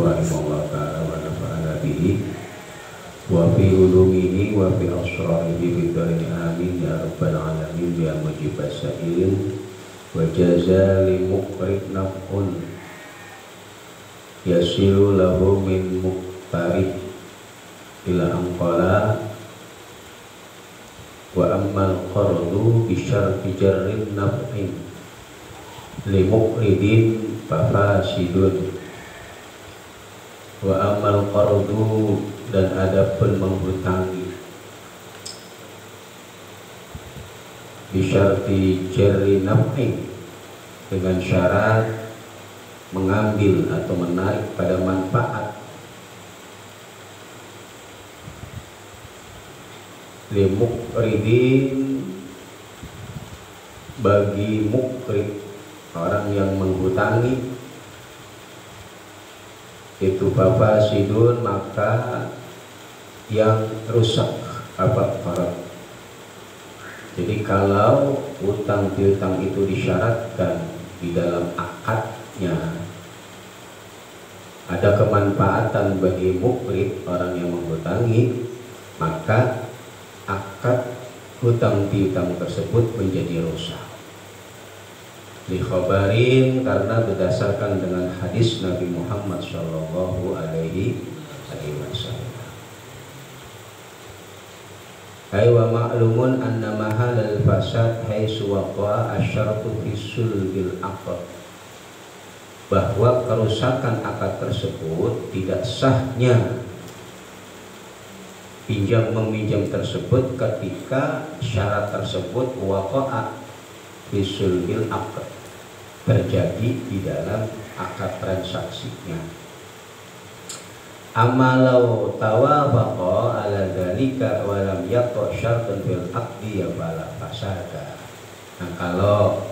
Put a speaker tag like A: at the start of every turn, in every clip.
A: rahimahullah ta'ala wa nafa'ana bihi wa fi ulumihi wa fi asrarihi bidharin amin ya rabbal alamin ya mujibas sa'ilin wa jaza li muqrid naf'un yasiru lahu min muqtarid ila anqala wa ammal qardu bisyarti jarrin naf'in li muqridin fafasidun wa ammal qardu dan adapun menghutangi bisyarti jarri naf'in dengan syarat mengambil atau menarik pada manfaat li muqridin bagi muqrid orang yang menghutangi itu fafasidun maka yang rusak apa farat. Jadi kalau utang piutang itu disyaratkan di dalam akadnya ada kemanfaatan bagi muqrid orang yang menghutangi, maka akad hutang piutang tersebut menjadi rusak. Li khabarin karena berdasarkan dengan hadis Nabi Muhammad sallallahu alaihi wasallam. Ay wa ma'lumun anna mahalal fasad haitsu waqa'a asyaratu fi sulbil aqd. Bahwa kerusakan akad tersebut tidak sahnya pinjam meminjam tersebut ketika syarat tersebut waqa'a fi sulbil aqd terjadi di dalam akad transaksinya. Amalau tawafaqa ala dzalika wa lam yaqa syartun fil aqdi ya fala fasada. Nah, kalau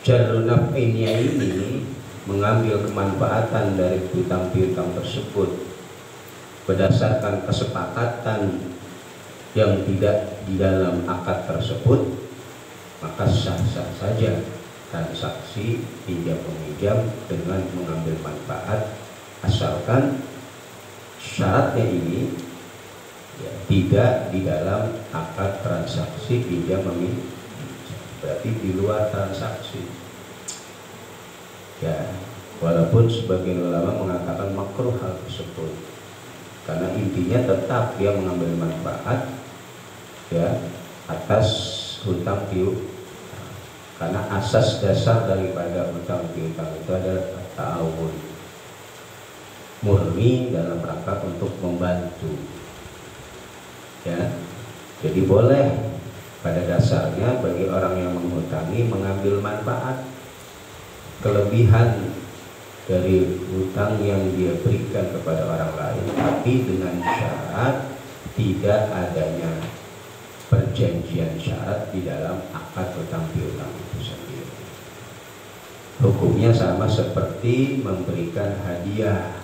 A: jarun naf'innya ini mengambil kemanfaatan dari hutang piutang tersebut berdasarkan kesepakatan yang tidak di dalam akad tersebut, maka sah-sah saja transaksi pinjam meminjam dengan mengambil manfaat asalkan syaratnya ini ya, tidak di dalam akad transaksi pinjam meminjam, berarti di luar transaksi ya, walaupun sebagian ulama mengatakan makruh hal tersebut karena intinya tetap dia mengambil manfaat ya atas hutang piutang. Karena asas dasar daripada hutang piutang itu adalah ta'awun, murni dalam rangka untuk membantu ya. Jadi boleh pada dasarnya bagi orang yang menghutangi mengambil manfaat kelebihan dari hutang yang dia berikan kepada orang lain, tapi dengan syarat tidak adanya perjanjian syarat di dalam akad hutang piutang itu sendiri. Hukumnya sama seperti memberikan hadiah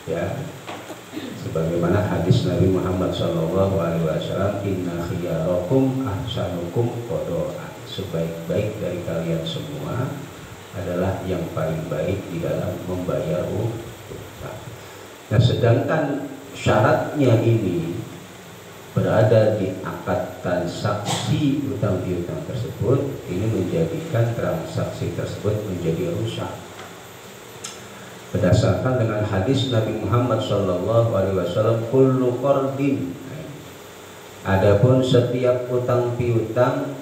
A: ya, sebagaimana hadis Nabi Muhammad SAW, inna khiyarakum ahsanukum qada'an, sebaik-baik dari kalian semua adalah yang paling baik di dalam membayar hutang. Nah, sedangkan syaratnya ini berada di akad transaksi hutang piutang tersebut, ini menjadikan transaksi tersebut menjadi rusak. Berdasarkan dengan hadis Nabi Muhammad SAW, kullu qardin, adapun setiap hutang piutang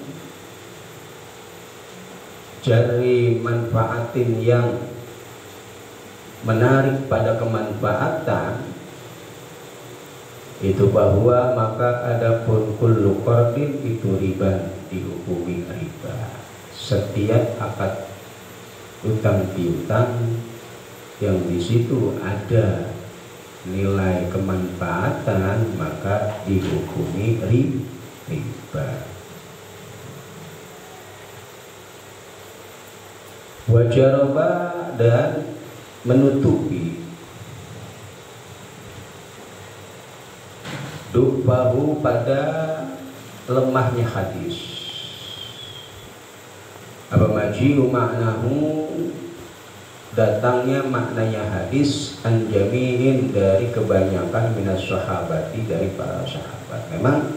A: jari manfaatin yang menarik pada kemanfaatan itu, bahwa maka adapun kullu qardin itu riba, dihukumi riba. Setiap akad utang piutang yang di situ ada nilai kemanfaatan maka dihukumi riba. Wajaraba dan menutupi dupahu pada lemahnya hadis. Apa maji'u maknahu datangnya maknanya hadis anjamiin dari kebanyakan minas sahabati dari para sahabat. Memang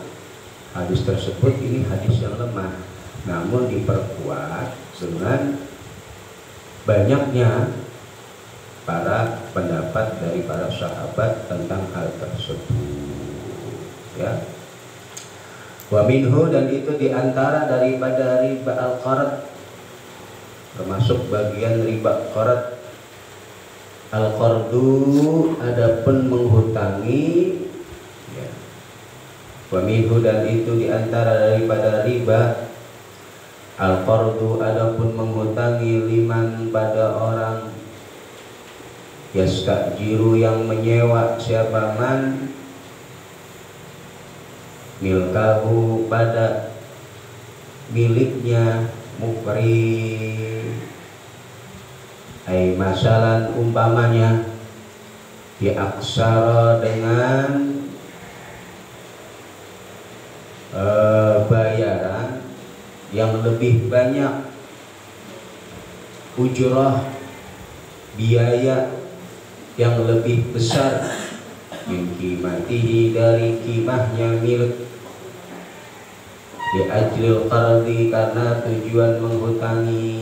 A: hadis tersebut ini hadis yang lemah, namun diperkuat dengan banyaknya para pendapat dari para sahabat tentang hal tersebut, ya. Wa minhu, dan itu diantara daripada riba al-qard, termasuk bagian riba qard. Al-qardu adapun menghutangi, ya. Wa minhu, dan itu diantara daripada riba al-qardu adapun menghutangi liman pada orang yastajiru yang menyewa siapa man milkahu pada miliknya mukri, ay masalan umpamanya diaksara dengan bayaran yang lebih banyak, ujrah biaya yang lebih besar, min qimatihi dari kimahnya milik, di ajlil qardi karena tujuan menghutangi.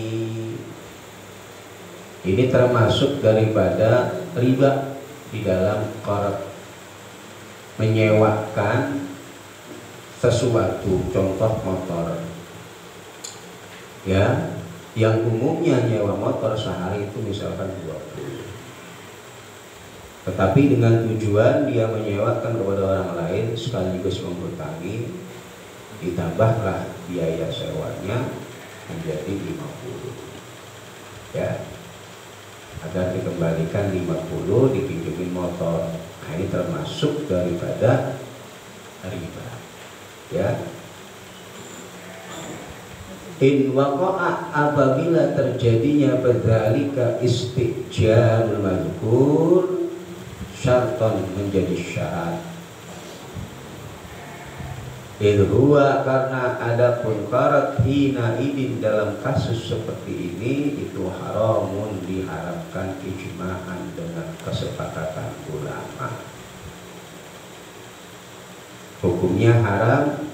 A: Ini termasuk daripada riba di dalam qard, menyewakan sesuatu, contoh motor, ya, yang umumnya nyewa motor sehari itu misalkan 20, tetapi dengan tujuan dia menyewakan kepada orang lain sekaligus menghutangi, ditambahlah biaya sewanya menjadi 50, ya, agar dikembalikan 50, dipinjemin motor. Nah, ini termasuk daripada riba, ya. In waqa'a, apabila terjadinya badzalika istijarul mazkur, syarton menjadi syarat. Idhuwa, karena adapun qard hina idin dalam kasus seperti ini itu haramun, diharamkan ijma'an dengan kesepakatan ulama. Hukumnya haram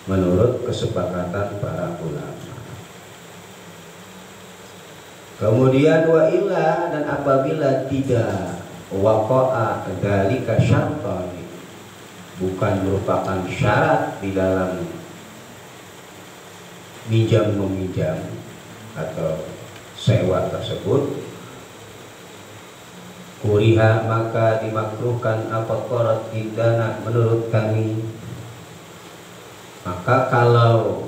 A: menurut kesepakatan para ulama. Kemudian wa illa, dan apabila tidak waqa'a dzalika syartan, bukan merupakan syarat di dalam minjam meminjam atau sewa tersebut, kuriha, maka dimakruhkan apa qard indana menurut kami. Maka kalau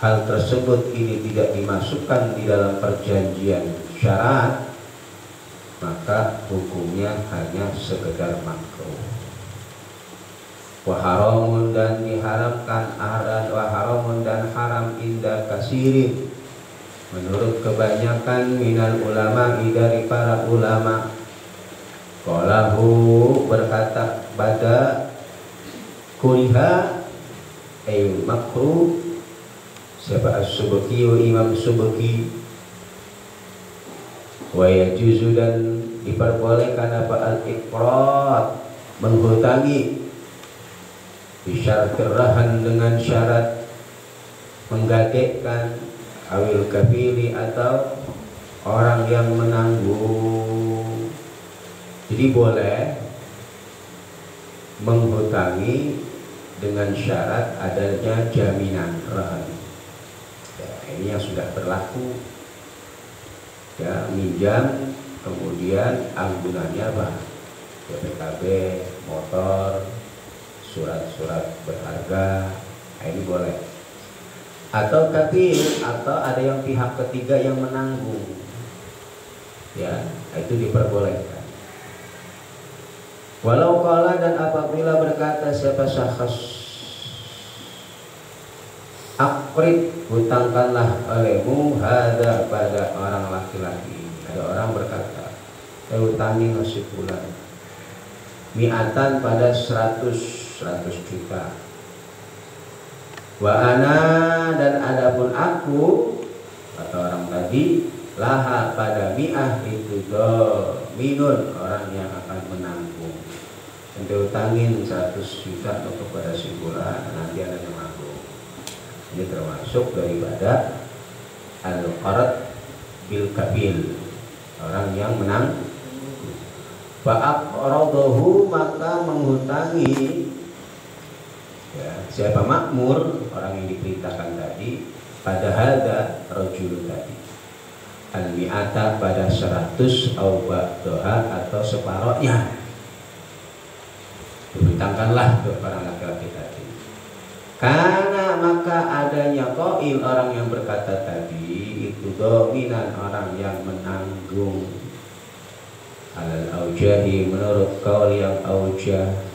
A: hal tersebut ini tidak dimasukkan di dalam perjanjian syarat, maka hukumnya hanya sekedar makruh. Wa haramun, dan diharamkan, wa haramun, dan haram inda kasirin menurut kebanyakan minal ulama dari para ulama. Qalahu, berkata pada kuriha ay makruh siapa as-Subki wa Imam Subki. Wa yajuzu, dan diperbolehkan apa al-iqrad menghutangi, bisyarat rahan dengan syarat menggadaikan, awil kafili atau orang yang menanggung. Jadi boleh menghutangi dengan syarat adanya jaminan rahan, ya, ini yang sudah berlaku, ya, minjam kemudian anggunannya apa, PKB, motor, surat-surat berharga, nah, ini boleh. Atau kafil, atau ada yang pihak ketiga yang menanggung, ya, itu diperbolehkan. Walau qala, dan apabila berkata siapa syakhs, aqrid, hutangkanlah olehmu, hada, pada orang laki-laki. Ada orang berkata, saya hutangi nasib bulan mi'atan, pada 100 juta. Wa ana, dan adapun aku, kata orang tadi, laha pada mi'ah itu minun, orang yang akan menanggung. Ente utangin 100 juta kepada si fulan, nanti ada yang menanggung. Ini termasuk daripada al-qard bil kabil, orang yang menang. Fa'aqradahu, maka menghutangi ya, siapa makmur, orang yang diperintahkan tadi, pada hada rajul tadi al-mi'ata, pada 100 au ba'daha, atau separohnya. Dibentangkanlah untuk para laki-laki tadi. Karena maka adanya qail, orang yang berkata tadi itu dominan, orang yang menanggung, alal aujahi, menurut qaul yang aujah,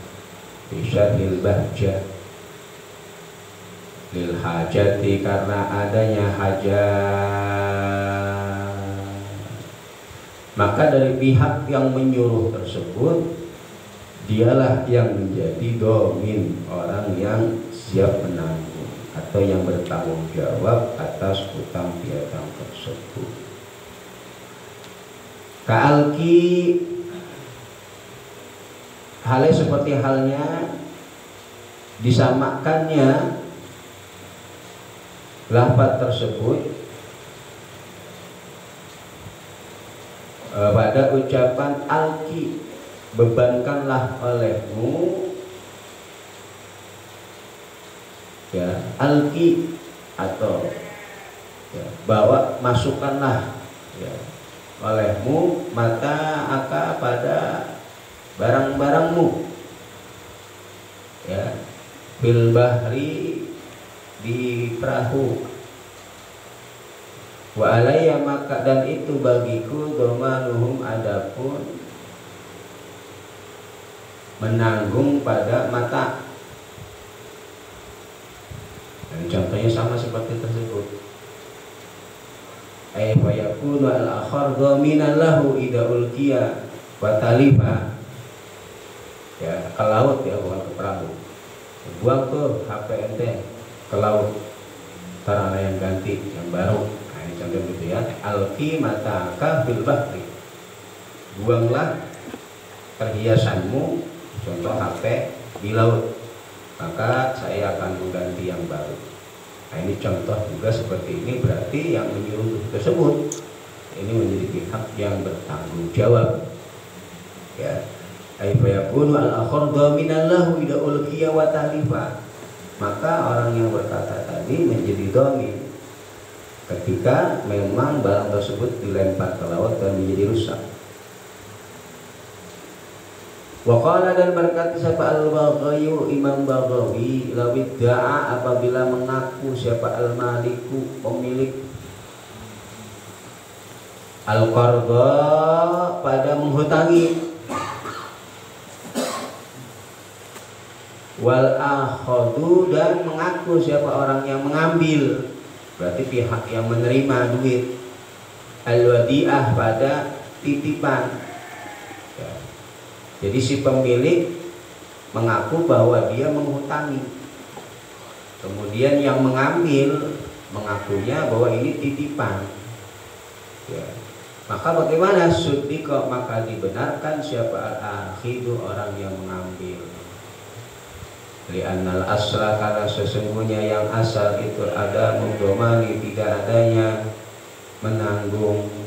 A: bisyarhil bahjah, lil hajati, karena adanya hajat. Maka dari pihak yang menyuruh tersebut, dialah yang menjadi domin, orang yang siap menanggung atau yang bertanggung jawab atas hutang piutang tersebut. Ka'alki, halnya seperti halnya disamakannya lafaz tersebut pada ucapan alki, bebankanlah olehmu, ya, alki, atau ya, bawa, masukkanlah ya, olehmu, mata aka, pada barang-barangmu, ya, bil bahri, di perahu, wa alayya, maka dan itu bagiku, domanuhum, adapun menanggung pada mata. Dan contohnya sama seperti tersebut. Ay fa yakunu al-akhar dhaminan lahu idza ulqiya wa talifa. Ya, ke laut ya, bukan ke perahu. Buang tuh HP ente ke laut. Ntar ada yang ganti, yang baru. Nah, ini contoh gitu ya. Alqi mataka fil bahri. Buanglah perhiasanmu, contoh HP, di laut, maka saya akan mengganti yang baru. Nah, ini contoh juga seperti ini, berarti yang menyuruh tersebut ini menjadi pihak yang bertanggung jawab. Ya, ay fa yakunu al-akhar dhaminan lahu idza ulqiya wa talifa. Maka orang yang berkata tadi menjadi dhamin ketika memang barang tersebut dilempar ke laut dan menjadi rusak. Waqala, dan berkata siapa al-Baghawi, Imam Baghawi, lawid da'a, apabila mengaku siapa al-maliku, pemilik, al-qarda, pada menghutangi, wal akhadu, dan mengaku siapa orang yang mengambil, berarti pihak yang menerima duit, al-wadi'ah, pada titipan. Jadi si pemilik mengaku bahwa dia menghutangi, kemudian yang mengambil mengakunya bahwa ini titipan. Ya. Maka bagaimana suddiqa, maka dibenarkan siapa al-akhidu, orang yang mengambil. Li'annal asla, karena sesungguhnya yang asal itu ada mengdomani, tidak adanya menanggung.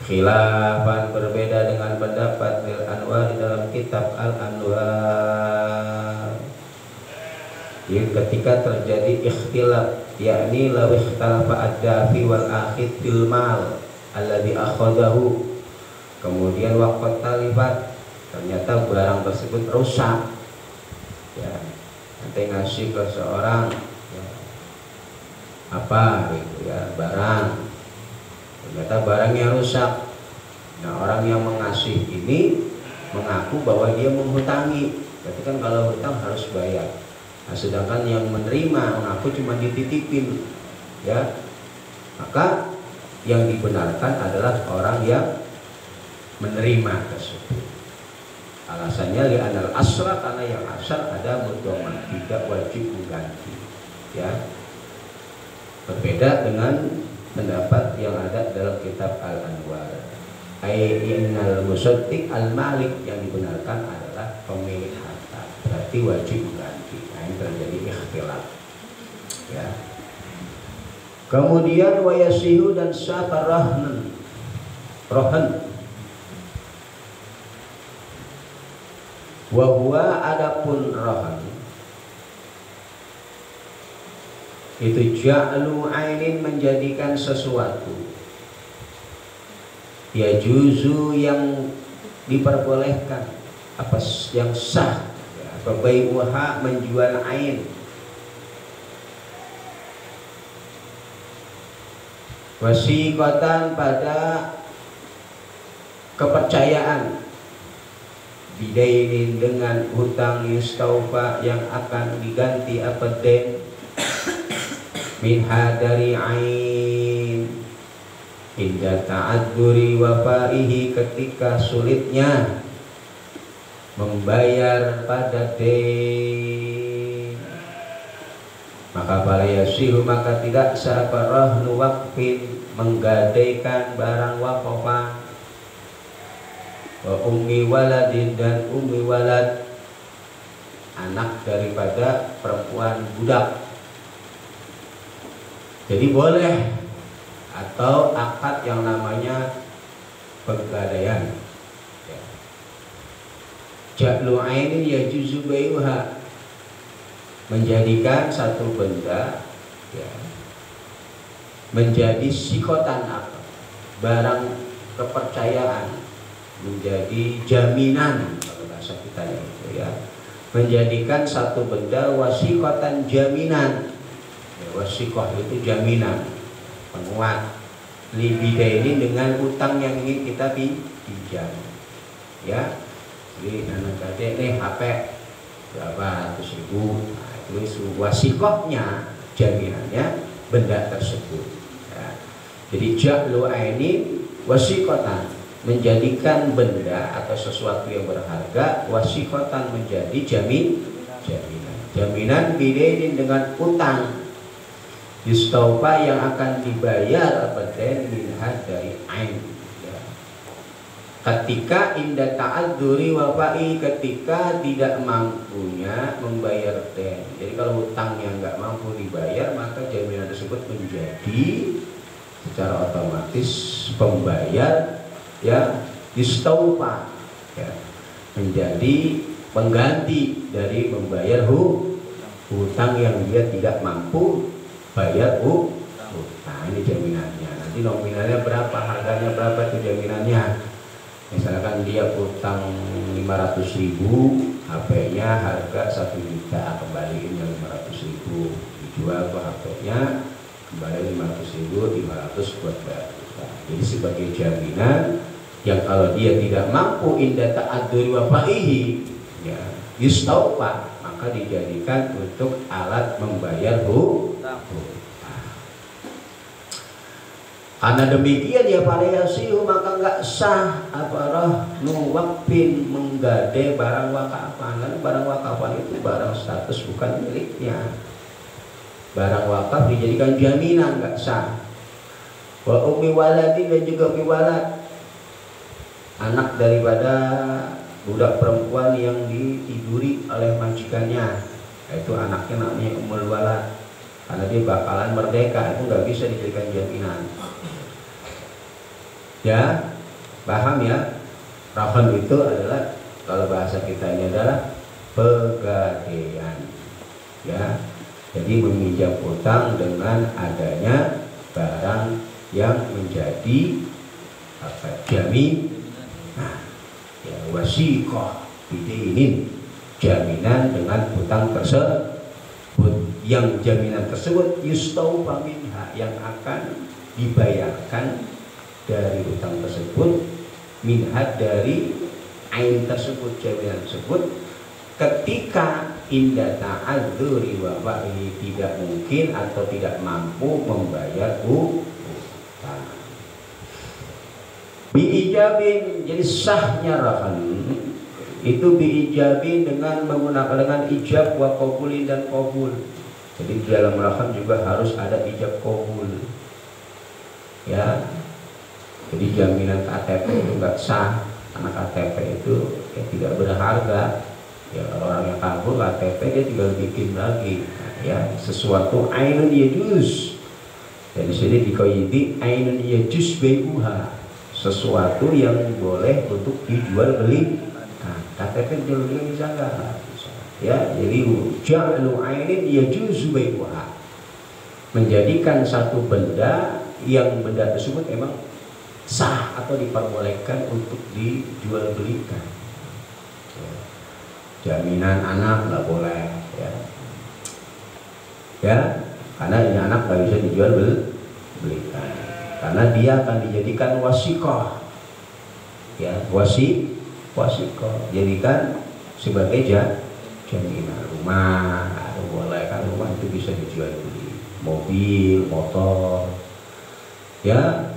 A: Khilafan, berbeda dengan pendapat Lil Anwar di dalam kitab Al-Anwar. Jadi ketika terjadi ikhtilaf, yakni law ikhtalafa ad-dafi wal akhid fil mal alladhi akhadahu, kemudian waqt talifat, ternyata barang tersebut rusak, ya, nanti ngasih ke seorang ya, apa gitu ya, barang, ternyata barangnya rusak. Nah, orang yang mengasih ini mengaku bahwa dia menghutangi, berarti kan kalau hutang harus bayar. Nah, sedangkan yang menerima mengaku cuma dititipin, ya, maka yang dibenarkan adalah orang yang menerima tersebut. Alasannya li'anal asra, karena yang asal ada mudhamah, tidak wajib mengganti. Ya. Berbeda dengan pendapat yang ada dalam kitab Al-Anwar. Innal musaddiq al-malik, yang dibenarkan adalah pemilik harta, berarti wajib mengganti. Nah, ini terjadi ikhtilaf. Ya. Kemudian wayasihu dan syafa rohan. Wahwa adapun rohan itu ja'lu ainin, menjadikan sesuatu, ya juzu yang diperbolehkan, apa yang sah, ya, bai'uha, menjual ain, wasiqatan, pada kepercayaan, bidainin, dengan hutang, yustaufa, yang akan diganti apa den, minha, dari ain, inda ta'adzuri wafaihi, ketika sulitnya membayar pada den, maka fala yasihu, maka tidak sah rahnu waqfin, menggadaikan barang wakafan, wa ummi waladin, dan ummi walad, anak daripada perempuan budak. Jadi boleh, atau akad yang namanya penggadaian. Ya. Ja'lu ainin yajuzu bai'uha, menjadikan satu benda, ya, menjadi sikotan, apa, barang kepercayaan, menjadi jaminan, kalau bahasa kita itu, ya, menjadikan satu benda wasikotan, jaminan, ya, wasikoh itu jaminan, penguat, libida ini dengan utang yang ingin kita pinjam, ya. Jadi anak adik nih HP berapa ratus ribu, nah, itu wasikohnya, jaminannya benda tersebut, ya. Jadi ja'lu aini wasikotan, menjadikan benda atau sesuatu yang berharga, wasikotan, menjadi jaminan bidainin, dengan utang, yustaufa, yang akan dibayar abadan minha, dari ain, ya. Ketika inda ta'adzuri wafai, ketika tidak mampunya membayar den. Jadi kalau hutangnya nggak mampu dibayar, maka jaminan tersebut menjadi secara otomatis pembayar, ya, yustaufa, ya, menjadi pengganti dari membayar hutang yang dia tidak mampu bayar hutang. Ini jaminannya. Nanti nominalnya berapa, harganya berapa, itu jaminannya. Misalkan dia hutang 500.000, HP-nya harga 1 juta, kembaliin yang 500.000, dijual ke HP-nya, kembali 500.000, 500 buat bayar. Jadi sebagai jaminan yang kalau dia tidak mampu inda ta'adzuri wafaihi, ya, yustaufa, maka dijadikan untuk alat membayar hutang. Karena demikian, ya faliyasihu, maka enggak sah apa rahnu waqfin, menggadai barang wakafan. Karena barang wakafan itu barang status, bukan miliknya. Barang wakaf dijadikan jaminan, enggak sah. Wa ummi waladin, dan juga ummi walad, anak daripada budak perempuan yang ditiduri oleh majikannya, itu anaknya namanya ummul walad, karena dia bakalan merdeka, itu nggak bisa dijadikan jaminan. Ya, paham ya? Rahon itu adalah, kalau bahasa kita ini adalah pegadaian, ya. Jadi meminjam utang dengan adanya barang yang menjadi apa, jamin, nah, ya, wasiqah bidainin, jaminan dengan hutang tersebut, yang jaminan tersebut yustaufa minha, yang akan dibayarkan dari hutang tersebut, minha, dari ain tersebut, jaminan tersebut, ketika inda ta'adzuri wafaihi, tidak mungkin atau tidak mampu membayar hutang. Biijabin, jadi sahnya rahan itu diijabin dengan menggunakan dengan ijab wa qabulin dan qabul. Jadi di dalam rahan juga harus ada ijab qabul. Ya. Jadi jaminan KTP itu enggak sah, karena KTP itu ya tidak berharga. Ya kalau orang yang kabur KTP dia tinggal bikin lagi. Nah, ya sesuatu ainun yajuz. Jadi sini dikoyiti ainun yajuz bai'uha. Sesuatu yang boleh untuk dijual beli. Nah, KTP dijual beli bisa enggak? Ya, jadi ja'lu ainin yajuzu bai'uha. Menjadikan satu benda yang benda tersebut emang sah atau diperbolehkan untuk dijual belikan. Ya. Jaminan anak nggak boleh, ya. Ya, karena ini anak nggak bisa dijual belikan. Karena dia akan dijadikan wasiqah. Ya, wasiqah. Jadikan sebagai jaminan rumah, atau boleh kan rumah itu bisa dijual beli, mobil, motor, ya,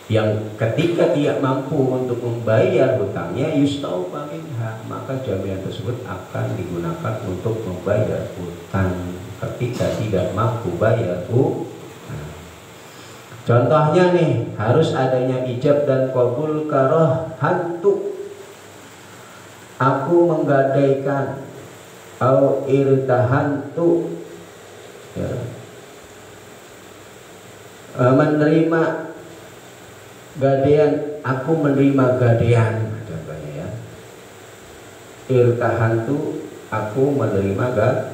A: yang ketika tidak mampu untuk membayar hutangnya yustaufa minha, maka jaminan tersebut akan digunakan untuk membayar hutang ketika tidak mampu bayar hutang. Contohnya nih, harus adanya ijab dan qabul karahantu. Aku menggadaikan au irtahantu, ya. Menerima gadaian, aku menerima gadaian, contohnya ya. Irtahantu, aku menerima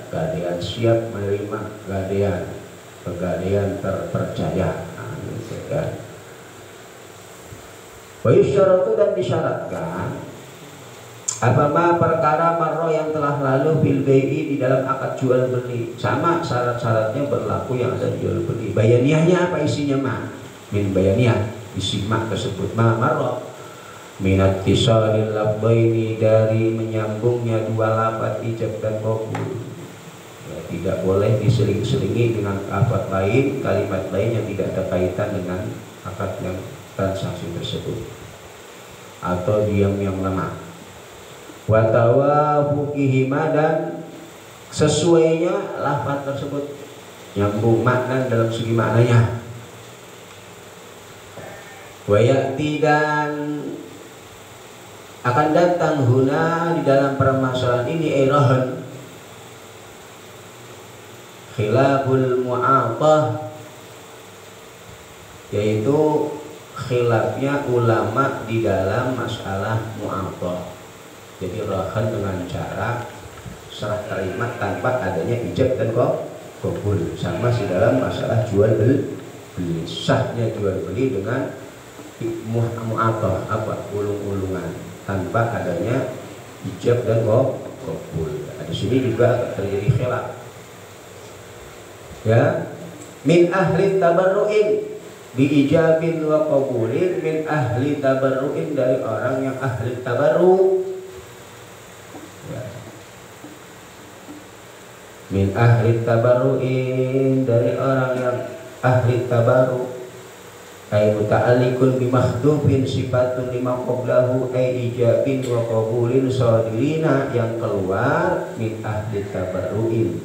A: gadaian, siap menerima gadaian, pegadaian terpercaya. Nah, gitu kan. Wa yusyaratu, dan disyaratkan apabila perkara marro yang telah lalu bil bai'i di dalam akad jual beli, sama syarat-syaratnya berlaku yang ada jual beli. Bayaniyahnya apa isinya ma? Min bayaniyah, isi ma tersebut ma marro minat tisalil labbaini, dari menyambungnya dua lafaz ijab dan qabul. Ya, tidak boleh diseling-selingi dengan lafaz lain, kalimat lain yang tidak ada kaitan dengan akad yang transaksi tersebut, atau diam yang lemah. Watawafuqihima, dan sesuainya lafaz tersebut nyambung makna dalam segi maknanya. Wayati, dan akan datang huna di dalam permasalahan ini irahan khilaful mu'atah, yaitu khilafnya ulama di dalam masalah mu'atah. Jadi rahan dengan cara serah terima tanpa adanya ijab dan qabul, sama di dalam masalah jual beli. Sahnya jual beli dengan mu'atah, apa, ulung-ulungan, tanpa adanya ijab dan qabul. Nah, di sini juga terjadi khilaf. Ya, min ahli tabarru'in diijabin wa qabulin, min ahli tabarru'in, dari orang yang ahli tabarru'. Min ahli tabarru'in, dari orang yang ahli tabarru', ay muta'alliqun bi mahdhufin sifatun lima qablahu, ay ijabin wa qabulin sadirina, yang keluar min ahli tabarru'in,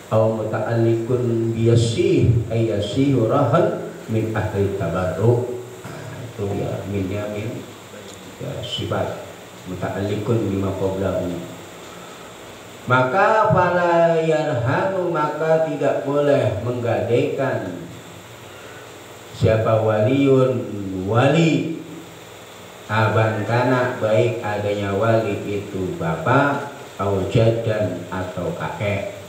A: aw muta'alliqun bi yasih, ay yasih rahan min ahli tabarru'. Itu ya, minnya min ya, sifat muta'alliqun bima qablahu. Maka fala yarhanu, maka tidak boleh menggadaikan siapa waliun, wali, aban kana, baik adanya wali itu bapak, au jaddan atau kakek,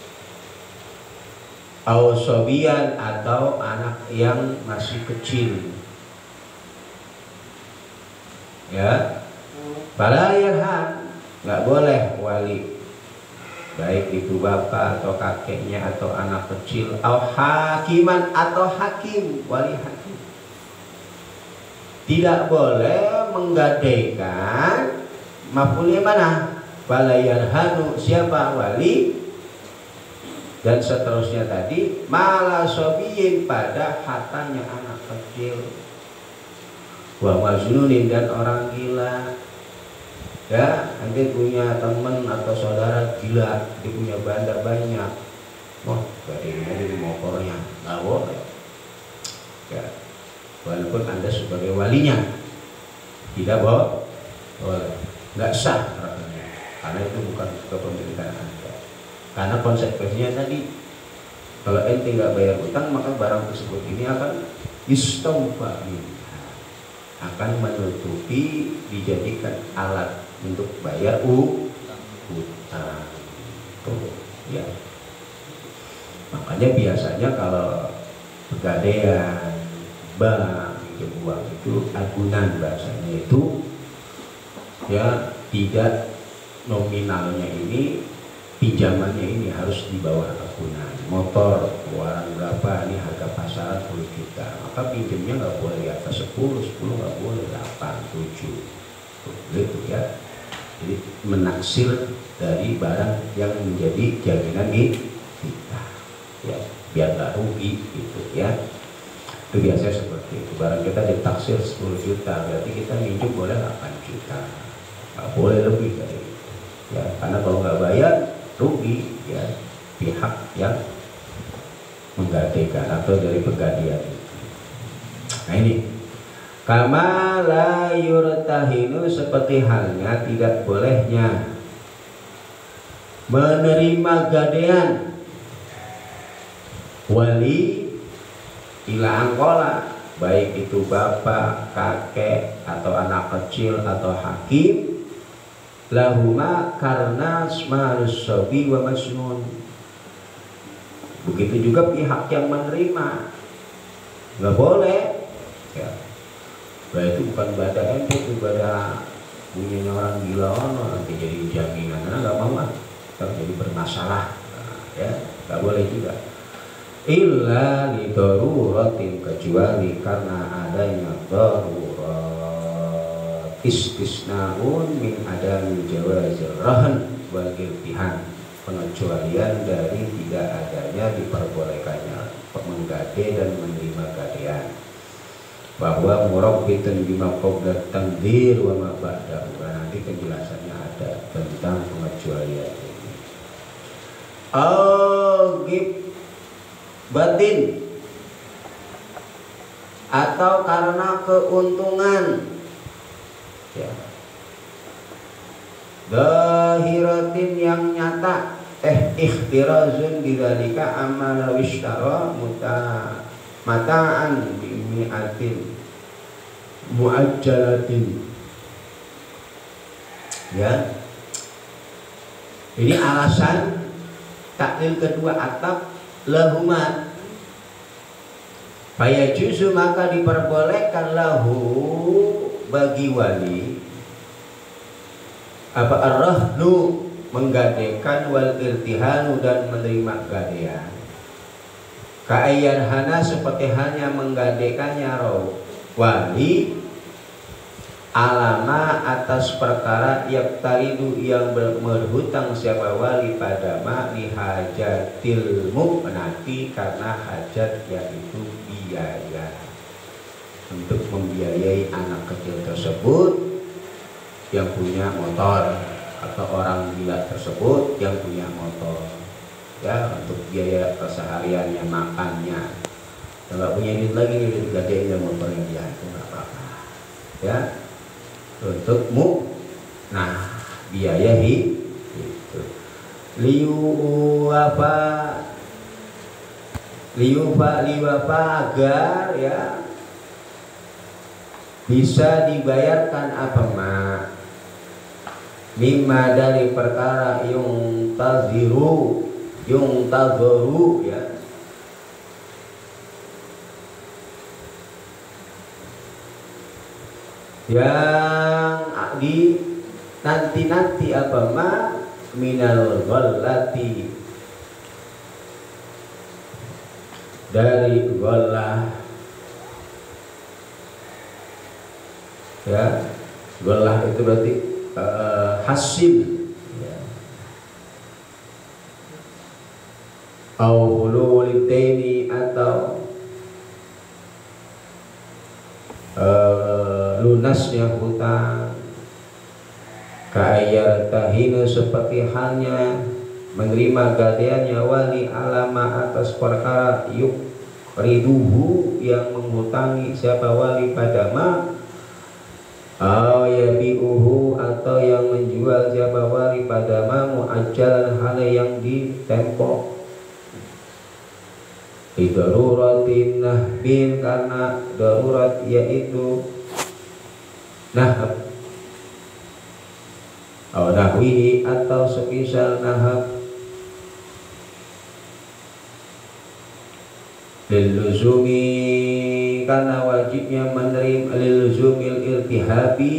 A: au sobian atau anak yang masih kecil. Ya, fala yarhan, nggak boleh wali, baik itu bapak atau kakeknya atau anak kecil, atau hakiman atau hakim, wali hakim, tidak boleh menggadaikan maf'ulnya mana? Fala yarhanu, siapa wali, dan seterusnya tadi mala sobiyin, pada hatanya anak kecil, wa majnunin, dan orang gila. Ya, nanti punya teman atau saudara gila, dia punya bandar banyak, wah gadein aja di motornya, nggak boleh. Ya, walaupun Anda sebagai walinya tidak boleh, nggak sah rasanya, karena itu bukan kepemilikan Anda. Karena konsekuensinya tadi, kalau ente nggak bayar utang maka barang tersebut ini akan istaufa, akan menutupi, dijadikan alat untuk bayar utang. Tuh, ya. Makanya biasanya kalau pegadaian, bank, pinjam uang itu agunan bahasanya itu, ya tidak nominalnya ini, pinjamannya ini harus di bawah agunan. Motor keluaran berapa, ini harga pasaran 10 juta, maka pinjamnya nggak boleh di atas 10 nggak boleh, 8, 7 gitu ya. Jadi menaksir dari barang yang menjadi jaminan kita, ya, biar nggak rugi gitu ya. Itu biasanya seperti itu. Barang kita ditaksir 10 juta, berarti kita minjem boleh 8 juta, nggak boleh lebih dari itu ya, karena kalau nggak bayar rugi ya pihak yang menggadaikan atau dari pegadaian itu. Nah ini kama la yurtahinu, seperti halnya tidak bolehnya menerima gadaian wali ila angkola, baik itu bapak, kakek, atau anak kecil, atau hakim, lahuma karena smarus sobi wa masnun. Begitu juga pihak yang menerima, nggak boleh ya. Nah itu bukan ibadah ente, itu ibadah punya orang gila nanti jadi jaminan, karena nggak mau jadi bermasalah, ya nggak boleh juga. Illa li daruratin, kecuali karena adanya darurat, istisnaun min adami jawazir rahan wal iltihan, pengecualian dari tidak adanya diperbolehkannya menggade dan menerima gadean, bahwa murabbitun bima qabla taqdir wa ma ba'dahu. Nanti penjelasannya ada tentang pengecualian ini. Al-gib batin, atau karena keuntungan ya, zahiratin yang nyata, ikhtirazun bidzalika amma wishtara mata'an bimi'atin muajjalatin ya. Ini alasan taklil kedua atap lahuma, fayajuzu, maka diperbolehkan lahu bagi wali apa arrahnu, menggadekan, wal irtihanu, dan menerima gadean, ka'ayyarhana, seperti halnya menggadekannya wali alama, atas perkara yaktaridu, yang berhutang siapa wali pada ma'li hajatil mu'nati, karena hajat yaitu biaya, untuk membiayai anak kecil tersebut yang punya motor, atau orang gila tersebut yang punya motor ya, untuk biaya kesehariannya, makannya. Kalau punya duit lagi, duit gadein motornya dia, itu nggak apa-apa ya, untukmu. Nah biaya itu liwafa agar ya bisa dibayarkan apa mak mimma, dari perkara yung taziru ya, yang di nanti apa ma minal ghallati, dari ghallah ya. Ghallah itu berarti hasil ya, au hululitaini, atau lunasnya hutang Ka'ayyartahinu seperti halnya menerima gadaiannya wali alama atas perkara riduhu yang menghutangi siapa wali pada ma yabi'uhu atau yang menjual siapa wali pada ma mu'ajjalan hal yang ditempo daruratin nahbin karena darurat yaitu nahab nahwihi atau semisal nahab liluzumi karena wajibnya menerima liluzumil irtihabi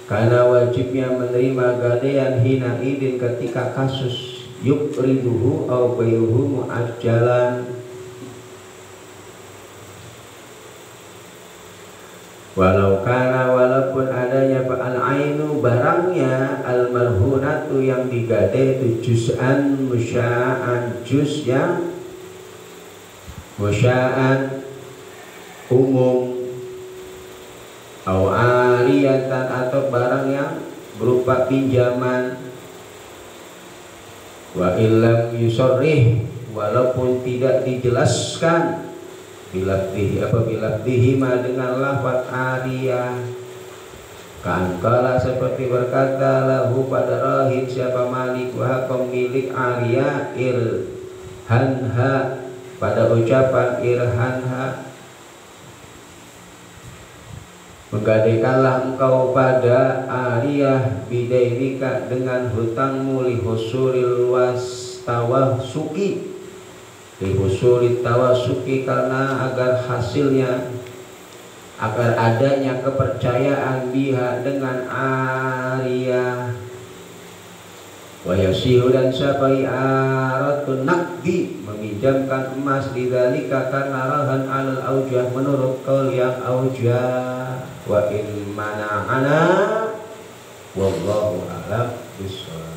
A: karena wajibnya menerima gadaian hina idin ketika kasus yukriduhu au bayuhu mu'ajjalan walaupun adanya al-ainu barangnya al-marhunatu yang digadai itu juz'an musya'an juz yang musya'an umum au ariyatan atau barang yang berupa pinjaman wa illam yusorrih walaupun tidak dijelaskan bilabdihi ma dengan lafaz ariyah kan kala seperti berkata lahu pada rahib siapa malik wa pemilik ariyah irhanha pada ucapan irhanha menggadaikanlah engkau pada ariyah bidairika dengan hutangmu lihusuril wastawasuki lihusuril tawasuki karena agar hasilnya agar adanya kepercayaan biha dengan ariyah wa yasihu dan sabai aratun nakdi meminjamkan emas lidzalika karena rahan alal aujah menurut qaul yang aujah wa in mana'ana wallahu a'lam bishawab.